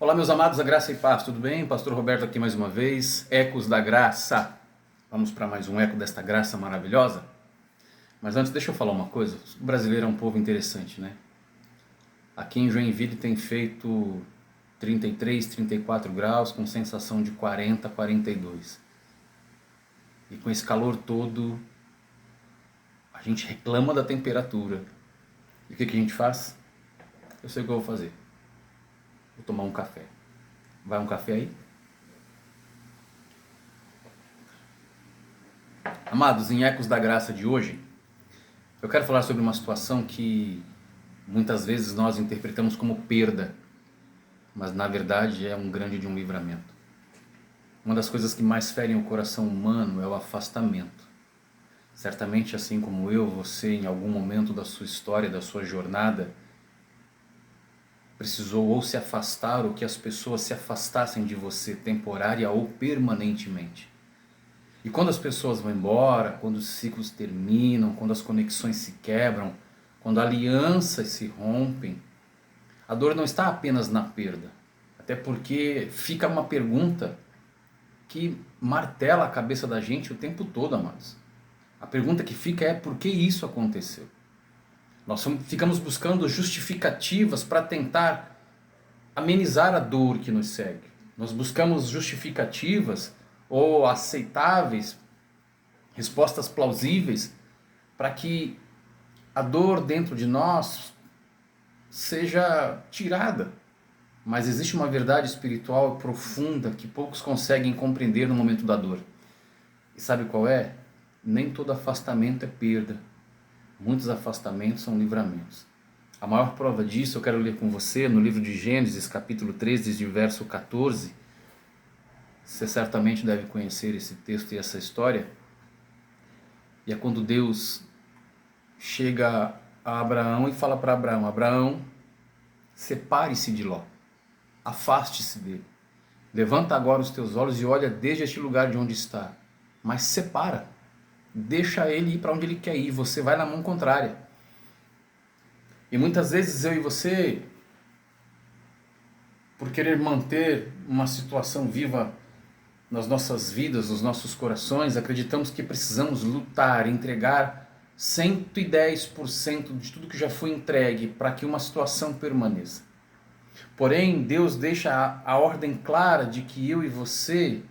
Olá, meus amados, a graça e paz, tudo bem? Pastor Roberto aqui mais uma vez, Ecos da Graça. Vamos para mais um eco desta graça maravilhosa? Mas antes, deixa eu falar uma coisa. O brasileiro é um povo interessante, né? Aqui em Joinville tem feito 33, 34 graus com sensação de 40, 42. E com esse calor todo, a gente reclama da temperatura. E o que a gente faz? Eu sei o que eu vou fazer. Vou tomar um café. Vai um café aí? Amados, em Ecos da Graça de hoje, eu quero falar sobre uma situação que muitas vezes nós interpretamos como perda, mas na verdade é um grande de um livramento. Uma das coisas que mais ferem o coração humano é o afastamento. Certamente, assim como eu, você em algum momento da sua história, da sua jornada, precisou ou se afastar ou que as pessoas se afastassem de você temporária ou permanentemente. E quando as pessoas vão embora, quando os ciclos terminam, quando as conexões se quebram, quando alianças se rompem, a dor não está apenas na perda. Até porque fica uma pergunta que martela a cabeça da gente o tempo todo, amados. A pergunta que fica é: por que isso aconteceu? Nós ficamos buscando justificativas para tentar amenizar a dor que nos segue. Nós buscamos justificativas ou aceitáveis, respostas plausíveis para que a dor dentro de nós seja tirada. Mas existe uma verdade espiritual profunda que poucos conseguem compreender no momento da dor. E sabe qual é? Nem todo afastamento é perda. Muitos afastamentos são livramentos. A maior prova disso eu quero ler com você no livro de Gênesis, capítulo 13, de verso 14. Você certamente deve conhecer esse texto e essa história. E é quando Deus chega a Abraão e fala para Abraão: Abraão, separe-se de Ló, afaste-se dele. Levanta agora os teus olhos e olha desde este lugar de onde está. Mas separa. Deixa ele ir para onde ele quer ir, você vai na mão contrária. E muitas vezes eu e você, por querer manter uma situação viva nas nossas vidas, nos nossos corações, acreditamos que precisamos lutar, entregar 110% de tudo que já foi entregue para que uma situação permaneça. Porém, Deus deixa a ordem clara de que eu e você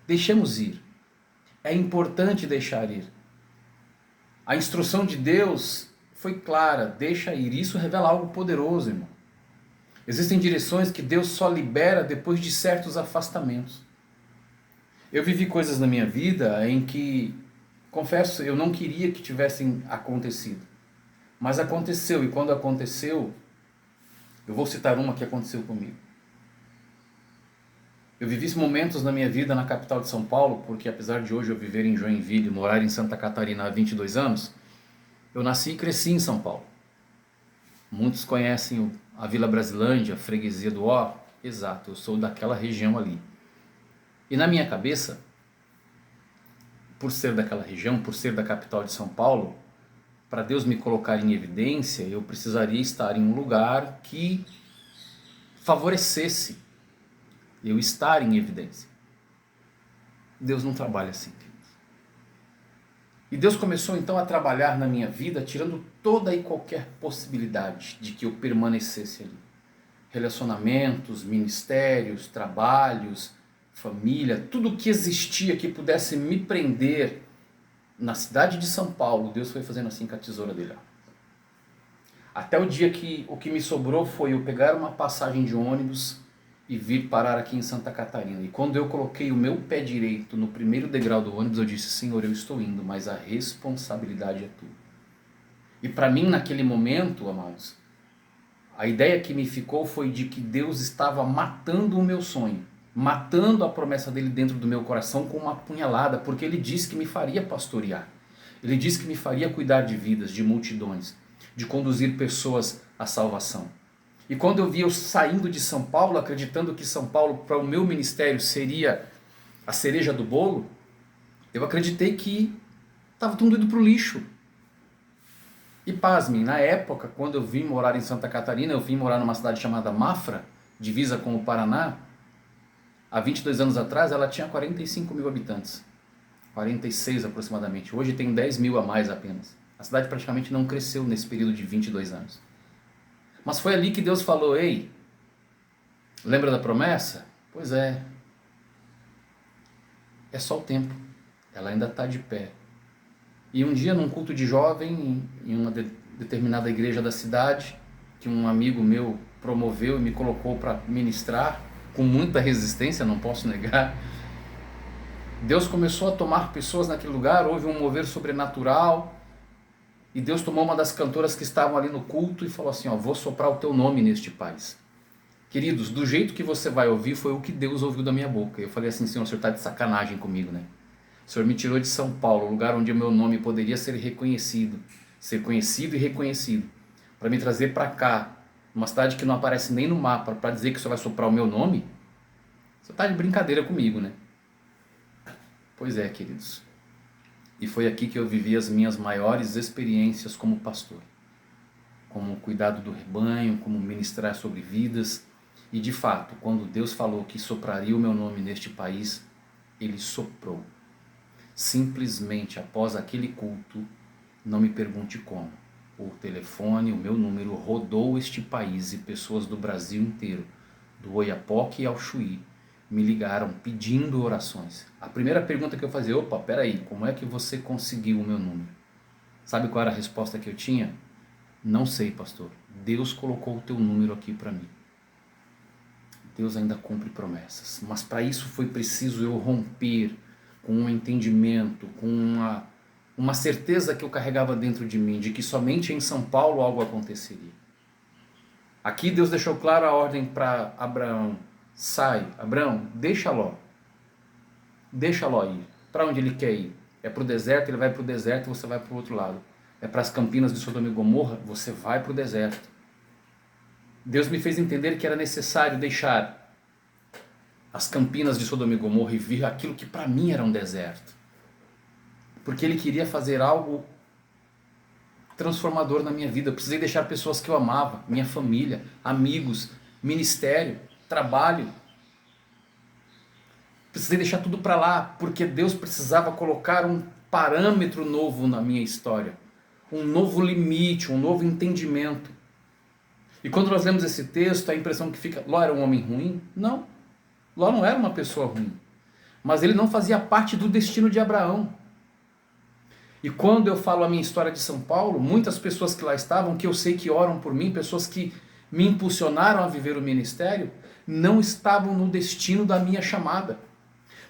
deixemos ir. É importante deixar ir. A instrução de Deus foi clara: deixa ir. Isso revela algo poderoso, irmão. Existem direções que Deus só libera depois de certos afastamentos. Eu vivi coisas na minha vida em que, confesso, eu não queria que tivessem acontecido. Mas aconteceu, e quando aconteceu, eu vou citar uma que aconteceu comigo. Eu vivi momentos na minha vida na capital de São Paulo, porque apesar de hoje eu viver em Joinville e morar em Santa Catarina há 22 anos, eu nasci e cresci em São Paulo. Muitos conhecem a Vila Brasilândia, a freguesia do Ó. Exato, eu sou daquela região ali. E na minha cabeça, por ser daquela região, por ser da capital de São Paulo, para Deus me colocar em evidência, eu precisaria estar em um lugar que favorecesse eu estar em evidência. Deus não trabalha assim, queridos. E Deus começou então a trabalhar na minha vida, tirando toda e qualquer possibilidade de que eu permanecesse ali. Relacionamentos, ministérios, trabalhos, família, tudo o que existia que pudesse me prender na cidade de São Paulo, Deus foi fazendo assim com a tesoura dele. Até o dia que o que me sobrou foi eu pegar uma passagem de ônibus e vir parar aqui em Santa Catarina. E quando eu coloquei o meu pé direito no primeiro degrau do ônibus, eu disse: Senhor, eu estou indo, mas a responsabilidade é tua. E para mim, naquele momento, amados, a ideia que me ficou foi de que Deus estava matando o meu sonho, matando a promessa dele dentro do meu coração com uma punhalada, porque ele disse que me faria pastorear. Ele disse que me faria cuidar de vidas, de multidões, de conduzir pessoas à salvação. E quando eu vi eu saindo de São Paulo, acreditando que São Paulo para o meu ministério seria a cereja do bolo, eu acreditei que estava tudo indo para o lixo. E pasmem, na época, quando eu vim morar em Santa Catarina, eu vim morar numa cidade chamada Mafra, divisa com o Paraná, há 22 anos atrás ela tinha 45 mil habitantes. 46 aproximadamente. Hoje tem 10 mil a mais apenas. A cidade praticamente não cresceu nesse período de 22 anos. Mas foi ali que Deus falou: ei, lembra da promessa? Pois é. É só o tempo. Ela ainda está de pé. E um dia, num culto de jovem, em uma determinada igreja da cidade, que um amigo meu promoveu e me colocou para ministrar, com muita resistência, não posso negar, Deus começou a tomar pessoas naquele lugar, houve um mover sobrenatural, e Deus tomou uma das cantoras que estavam ali no culto e falou assim: ó, vou soprar o teu nome neste país. Queridos, do jeito que você vai ouvir foi o que Deus ouviu da minha boca. Eu falei assim: Senhor, o Senhor está de sacanagem comigo, né? O Senhor me tirou de São Paulo, lugar onde o meu nome poderia ser reconhecido, ser conhecido e reconhecido, para me trazer para cá, uma cidade que não aparece nem no mapa, para dizer que o Senhor vai soprar o meu nome? Você está de brincadeira comigo, né? Pois é, queridos. E foi aqui que eu vivi as minhas maiores experiências como pastor, como cuidado do rebanho, como ministrar sobre vidas. E de fato, quando Deus falou que sopraria o meu nome neste país, Ele soprou. Simplesmente após aquele culto, não me pergunte como, o telefone, o meu número rodou este país e pessoas do Brasil inteiro, do Oiapoque ao Chuí, me ligaram pedindo orações. A primeira pergunta que eu fazia: opa, peraí, como é que você conseguiu o meu número? Sabe qual era a resposta que eu tinha? Não sei, pastor. Deus colocou o teu número aqui para mim. Deus ainda cumpre promessas. Mas para isso foi preciso eu romper com um entendimento, com uma certeza que eu carregava dentro de mim, de que somente em São Paulo algo aconteceria. Aqui Deus deixou claro a ordem para Abraão: sai, Abraão, deixa Ló ir. Para onde ele quer ir? É para o deserto, ele vai para o deserto, você vai para o outro lado. É para as campinas de Sodoma e Gomorra, você vai para o deserto. Deus me fez entender que era necessário deixar as campinas de Sodoma e Gomorra e vir aquilo que para mim era um deserto. Porque Ele queria fazer algo transformador na minha vida. Eu precisei deixar pessoas que eu amava, minha família, amigos, ministério, trabalho. Precisei deixar tudo para lá, porque Deus precisava colocar um parâmetro novo na minha história. Um novo limite, um novo entendimento. E quando nós lemos esse texto, a impressão que fica: Ló era um homem ruim? Não. Ló não era uma pessoa ruim. Mas ele não fazia parte do destino de Abraão. E quando eu falo a minha história de São Paulo, muitas pessoas que lá estavam, que eu sei que oram por mim, pessoas que me impulsionaram a viver o ministério, não estavam no destino da minha chamada.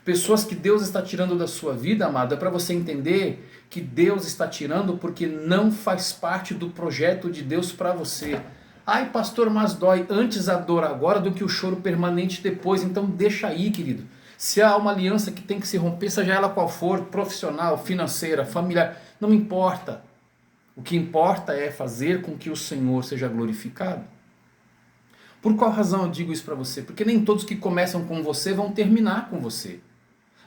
Pessoas que Deus está tirando da sua vida, amado, é para você entender que Deus está tirando porque não faz parte do projeto de Deus para você. Ai, pastor, mas dói. Antes a dor agora do que o choro permanente depois. Então deixa aí, querido. Se há uma aliança que tem que se romper, seja ela qual for, profissional, financeira, familiar, não importa. O que importa é fazer com que o Senhor seja glorificado. Por qual razão eu digo isso para você? Porque nem todos que começam com você vão terminar com você.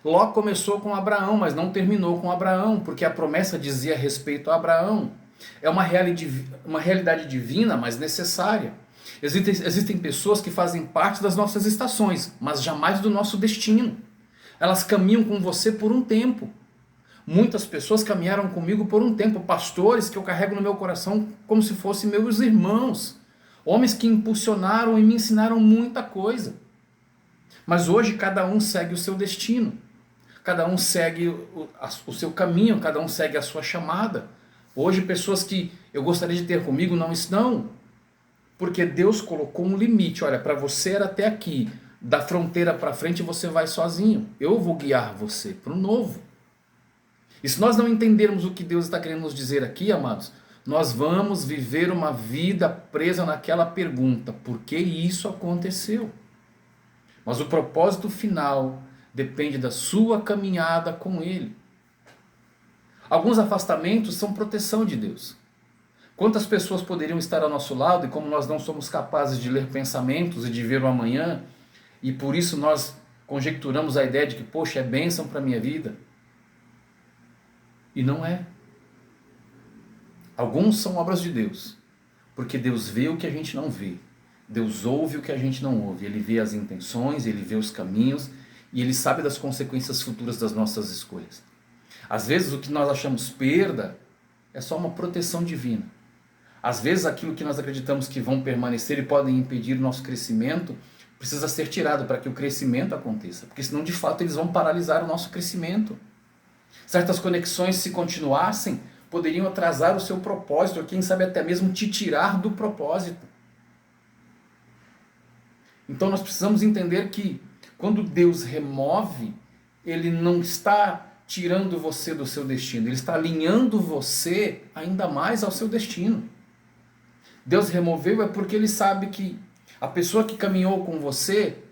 Ló começou com Abraão, mas não terminou com Abraão, porque a promessa dizia respeito a Abraão. É uma realidade divina, mas necessária. Existem pessoas que fazem parte das nossas estações, mas jamais do nosso destino. Elas caminham com você por um tempo. Muitas pessoas caminharam comigo por um tempo, pastores que eu carrego no meu coração como se fossem meus irmãos. Homens que impulsionaram e me ensinaram muita coisa. Mas hoje cada um segue o seu destino. Cada um segue o seu caminho, cada um segue a sua chamada. Hoje pessoas que eu gostaria de ter comigo não estão. Porque Deus colocou um limite. Olha, para você era até aqui. Da fronteira para frente você vai sozinho. Eu vou guiar você para o novo. E se nós não entendermos o que Deus está querendo nos dizer aqui, amados, nós vamos viver uma vida presa naquela pergunta: por que isso aconteceu? Mas o propósito final depende da sua caminhada com Ele. Alguns afastamentos são proteção de Deus. Quantas pessoas poderiam estar ao nosso lado e como nós não somos capazes de ler pensamentos e de ver o amanhã, e por isso nós conjecturamos a ideia de que, poxa, é bênção para a minha vida. E não é. Alguns são obras de Deus, porque Deus vê o que a gente não vê. Deus ouve o que a gente não ouve, Ele vê as intenções, Ele vê os caminhos e Ele sabe das consequências futuras das nossas escolhas. Às vezes o que nós achamos perda é só uma proteção divina. Às vezes aquilo que nós acreditamos que vão permanecer e podem impedir o nosso crescimento precisa ser tirado para que o crescimento aconteça, porque senão de fato eles vão paralisar o nosso crescimento. Certas conexões, se continuassem, poderiam atrasar o seu propósito, ou quem sabe até mesmo te tirar do propósito. Então nós precisamos entender que quando Deus remove, Ele não está tirando você do seu destino, Ele está alinhando você ainda mais ao seu destino. Deus removeu é porque Ele sabe que a pessoa que caminhou com você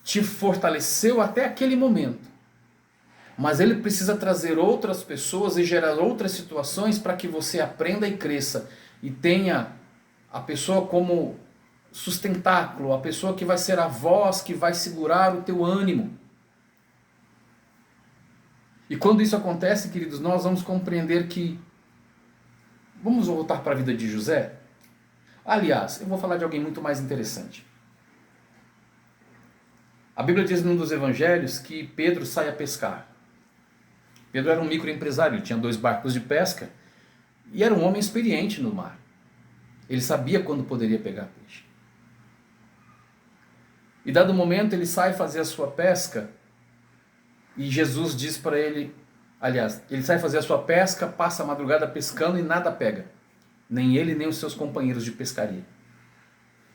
te fortaleceu até aquele momento. Mas Ele precisa trazer outras pessoas e gerar outras situações para que você aprenda e cresça e tenha a pessoa como sustentáculo, a pessoa que vai ser a voz que vai segurar o teu ânimo. E quando isso acontece, queridos, nós vamos compreender que... Vamos voltar para a vida de José? Aliás, eu vou falar de alguém muito mais interessante. A Bíblia diz num dos evangelhos que Pedro sai a pescar. Pedro era um microempresário, ele tinha 2 barcos de pesca e era um homem experiente no mar. Ele sabia quando poderia pegar peixe. E dado momento ele sai fazer a sua pesca e Jesus diz para ele, aliás, ele sai fazer a sua pesca, passa a madrugada pescando e nada pega. Nem ele, nem os seus companheiros de pescaria.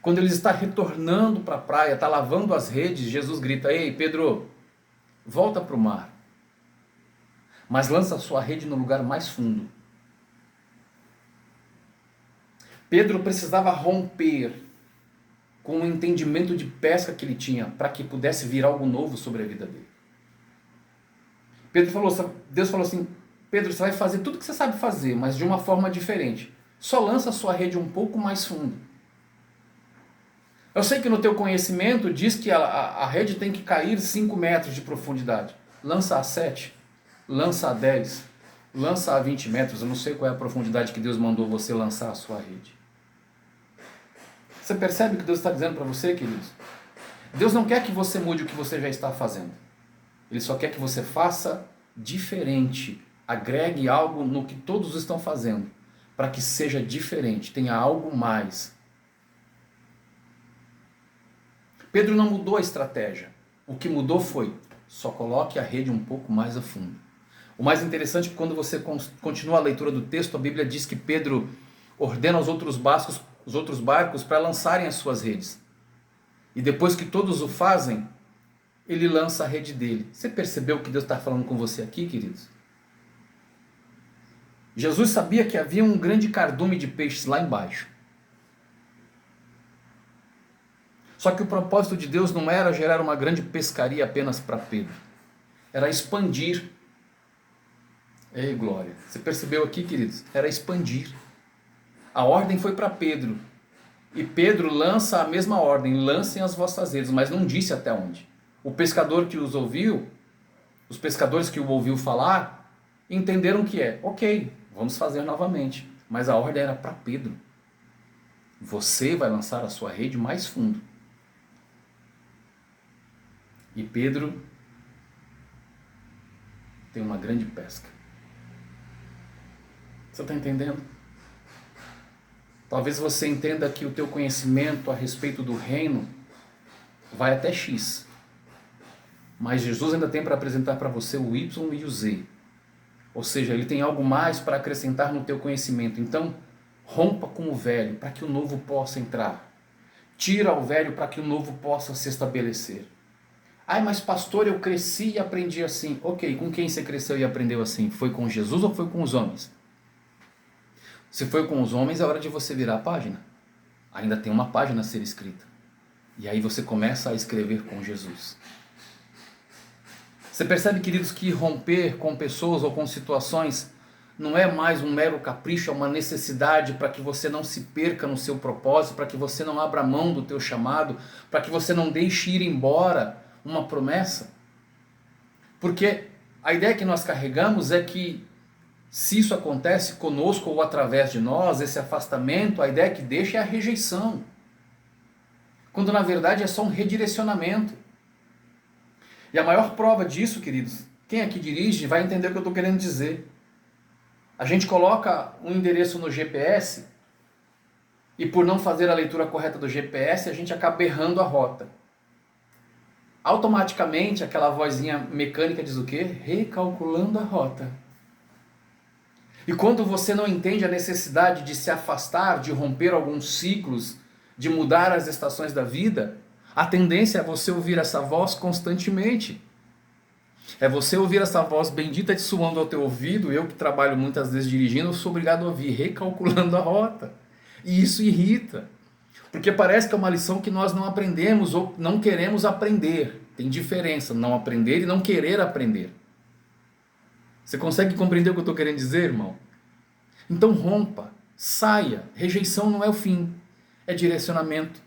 Quando ele está retornando para a praia, está lavando as redes, Jesus grita, ei Pedro, volta para o mar. Mas lança a sua rede no lugar mais fundo. Pedro precisava romper com o entendimento de pesca que ele tinha, para que pudesse vir algo novo sobre a vida dele. Deus falou assim, Pedro, você vai fazer tudo o que você sabe fazer, mas de uma forma diferente. Só lança a sua rede um pouco mais fundo. Eu sei que no teu conhecimento diz que a rede tem que cair 5 metros de profundidade. Lança a 7, lança a 10, lança a 20 metros. Eu não sei qual é a profundidade que Deus mandou você lançar a sua rede. Você percebe o que Deus está dizendo para você, queridos? Deus não quer que você mude o que você já está fazendo. Ele só quer que você faça diferente. Agregue algo no que todos estão fazendo, para que seja diferente, tenha algo mais. Pedro não mudou a estratégia. O que mudou foi, só coloque a rede um pouco mais a fundo. O mais interessante é que quando você continua a leitura do texto, a Bíblia diz que Pedro ordena aos outros barcos para lançarem as suas redes. E depois que todos o fazem, ele lança a rede dele. Você percebeu o que Deus está falando com você aqui, queridos? Jesus sabia que havia um grande cardume de peixes lá embaixo. Só que o propósito de Deus não era gerar uma grande pescaria apenas para Pedro. Era expandir. Ei, glória. Você percebeu aqui, queridos? Era expandir. A ordem foi para Pedro. E Pedro lança a mesma ordem. Lancem as vossas redes, mas não disse até onde. O pescador que os ouviu, os pescadores que o ouviu falar, entenderam que ok, vamos fazer novamente. Mas a ordem era para Pedro. Você vai lançar a sua rede mais fundo. E Pedro tem uma grande pesca. Você está entendendo? Talvez você entenda que o teu conhecimento a respeito do reino vai até X. Mas Jesus ainda tem para apresentar para você o Y e o Z. Ou seja, ele tem algo mais para acrescentar no teu conhecimento. Então, rompa com o velho para que o novo possa entrar. Tira o velho para que o novo possa se estabelecer. Ai, mas pastor, eu cresci e aprendi assim. Ok, com quem você cresceu e aprendeu assim? Foi com Jesus ou foi com os homens? Se foi com os homens, é hora de você virar a página. Ainda tem uma página a ser escrita. E aí você começa a escrever com Jesus. Você percebe, queridos, que romper com pessoas ou com situações não é mais um mero capricho, é uma necessidade para que você não se perca no seu propósito, para que você não abra mão do teu chamado, para que você não deixe ir embora uma promessa. Porque a ideia que nós carregamos é que se isso acontece conosco ou através de nós, esse afastamento, a ideia que deixa é a rejeição. quando na verdade é só um redirecionamento. E a maior prova disso, queridos, quem aqui dirige vai entender o que eu estou querendo dizer. A gente coloca um endereço no GPS e por não fazer a leitura correta do GPS, a gente acaba errando a rota. Automaticamente aquela vozinha mecânica diz o quê? Recalculando a rota. E quando você não entende a necessidade de se afastar, de romper alguns ciclos, de mudar as estações da vida, a tendência é você ouvir essa voz constantemente. É você ouvir essa voz bendita te suando ao teu ouvido. Eu que trabalho muitas vezes dirigindo, eu sou obrigado a ouvir, recalculando a rota. E isso irrita. Porque parece que é uma lição que nós não aprendemos ou não queremos aprender. Tem diferença, não aprender e não querer aprender. Você consegue compreender o que eu estou querendo dizer, irmão? Então rompa, saia. Rejeição não é o fim. É direcionamento.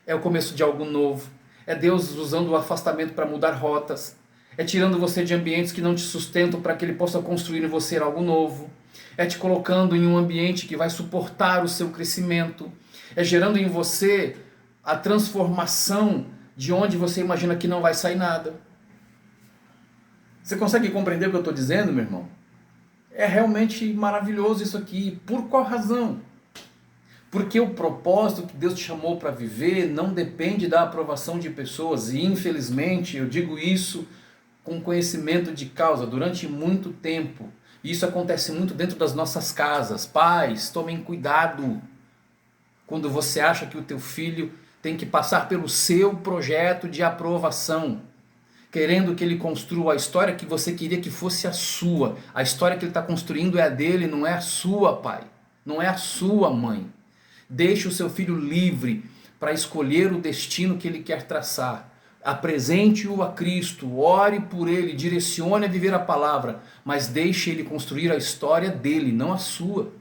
É o começo de algo novo. É Deus usando o afastamento para mudar rotas. É tirando você de ambientes que não te sustentam para que Ele possa construir em você algo novo. É te colocando em um ambiente que vai suportar o seu crescimento. É gerando em você a transformação de onde você imagina que não vai sair nada. Você consegue compreender o que eu estou dizendo, meu irmão? É realmente maravilhoso isso aqui. Por qual razão? Porque o propósito que Deus te chamou para viver não depende da aprovação de pessoas. E infelizmente eu digo isso com conhecimento de causa durante muito tempo. E isso acontece muito dentro das nossas casas. Pais, tomem cuidado quando você acha que o teu filho tem que passar pelo seu projeto de aprovação, querendo que ele construa a história que você queria que fosse a sua. A história que ele está construindo é a dele, não é a sua, pai. Não é a sua, mãe. Deixe o seu filho livre para escolher o destino que ele quer traçar. Apresente-o a Cristo, ore por ele, direcione a viver a palavra, mas deixe ele construir a história dele, não a sua.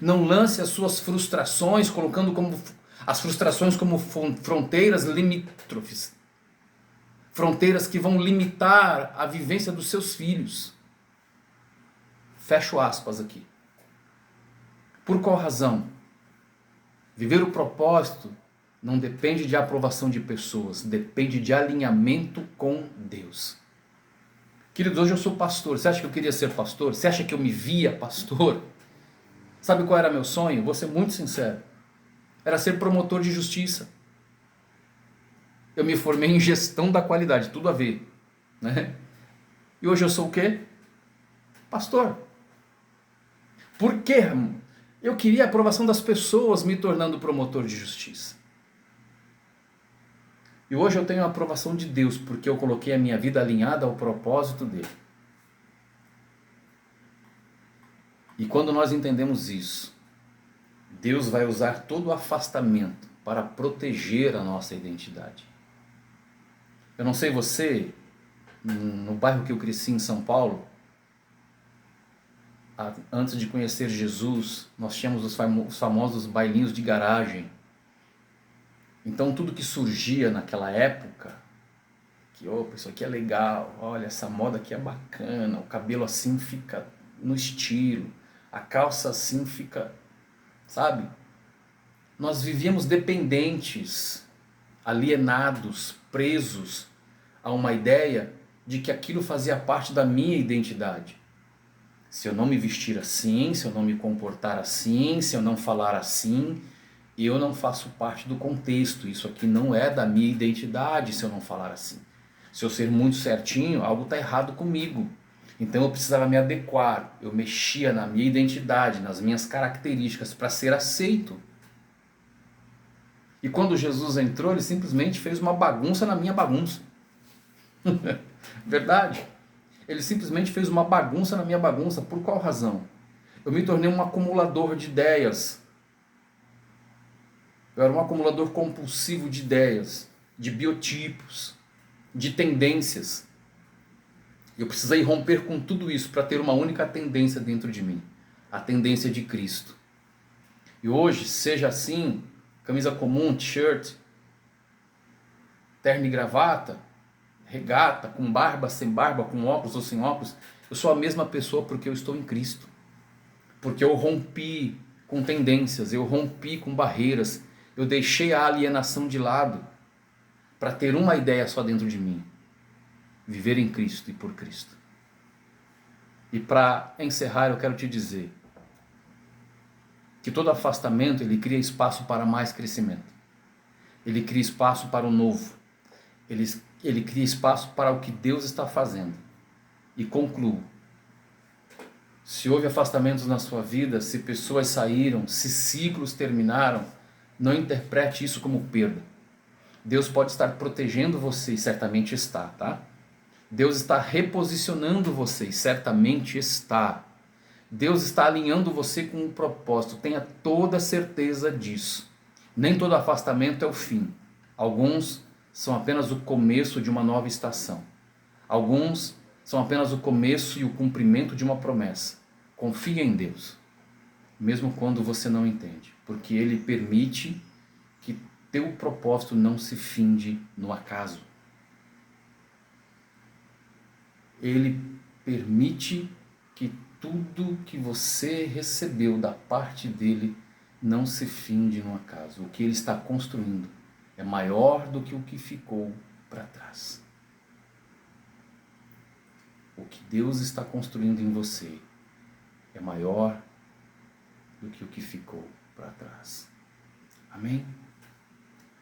Não lance as suas frustrações, colocando as frustrações como fronteiras limítrofes. Fronteiras que vão limitar a vivência dos seus filhos. Fecho aspas aqui. Por qual razão? Viver o propósito não depende de aprovação de pessoas, depende de alinhamento com Deus. Queridos, hoje eu sou pastor. Você acha que eu queria ser pastor? Você acha que eu me via pastor? Sabe qual era meu sonho? Vou ser muito sincero. Era ser promotor de justiça. Eu me formei em gestão da qualidade, tudo a ver, né? E hoje eu sou o quê? Pastor. Por quê? Eu queria a aprovação das pessoas me tornando promotor de justiça. E hoje eu tenho a aprovação de Deus, porque eu coloquei a minha vida alinhada ao propósito dele. E quando nós entendemos isso, Deus vai usar todo o afastamento para proteger a nossa identidade. Eu não sei você, no bairro que eu cresci em São Paulo, antes de conhecer Jesus, nós tínhamos os famosos bailinhos de garagem. Então tudo que surgia naquela época, que opa, isso aqui é legal, olha, essa moda aqui é bacana, o cabelo assim fica no estilo, a calça assim fica, sabe? Nós vivíamos dependentes, alienados, presos a uma ideia de que aquilo fazia parte da minha identidade. Se eu não me vestir assim, se eu não me comportar assim, se eu não falar assim, eu não faço parte do contexto. Isso aqui não é da minha identidade se eu não falar assim. Se eu ser muito certinho, algo está errado comigo. Então eu precisava me adequar. Eu mexia na minha identidade, nas minhas características para ser aceito. E quando Jesus entrou, ele simplesmente fez uma bagunça na minha bagunça. Verdade? Ele simplesmente fez uma bagunça na minha bagunça. Por qual razão? Eu me tornei um acumulador de ideias. Eu era um acumulador compulsivo de ideias, de biotipos, de tendências. Eu precisei romper com tudo isso para ter uma única tendência dentro de mim. A tendência de Cristo. E hoje, seja assim, camisa comum, t-shirt, terno e gravata, regata, com barba, sem barba, com óculos ou sem óculos, eu sou a mesma pessoa porque eu estou em Cristo. Porque eu rompi com tendências, eu rompi com barreiras, eu deixei a alienação de lado, para ter uma ideia só dentro de mim: viver em Cristo e por Cristo. E para encerrar, eu quero te dizer que todo afastamento, ele cria espaço para mais crescimento. Ele cria espaço para o novo. Ele cria espaço para o que Deus está fazendo. E concluo: se houve afastamentos na sua vida, se pessoas saíram, se ciclos terminaram, não interprete isso como perda. Deus pode estar protegendo você, e certamente está, tá? Deus está reposicionando você, e certamente está. Deus está alinhando você com um propósito, tenha toda certeza disso. Nem todo afastamento é o fim. Alguns são apenas o começo de uma nova estação. Alguns são apenas o começo e o cumprimento de uma promessa. Confia em Deus, mesmo quando você não entende, porque Ele permite que teu propósito não se finde no acaso. Ele permite que tudo que você recebeu da parte dele não se finde no acaso. O que ele está construindo é maior do que o que ficou para trás. O que Deus está construindo em você é maior do que o que ficou para trás. Amém?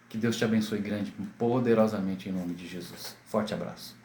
Que Deus te abençoe grande, poderosamente em nome de Jesus. Forte abraço.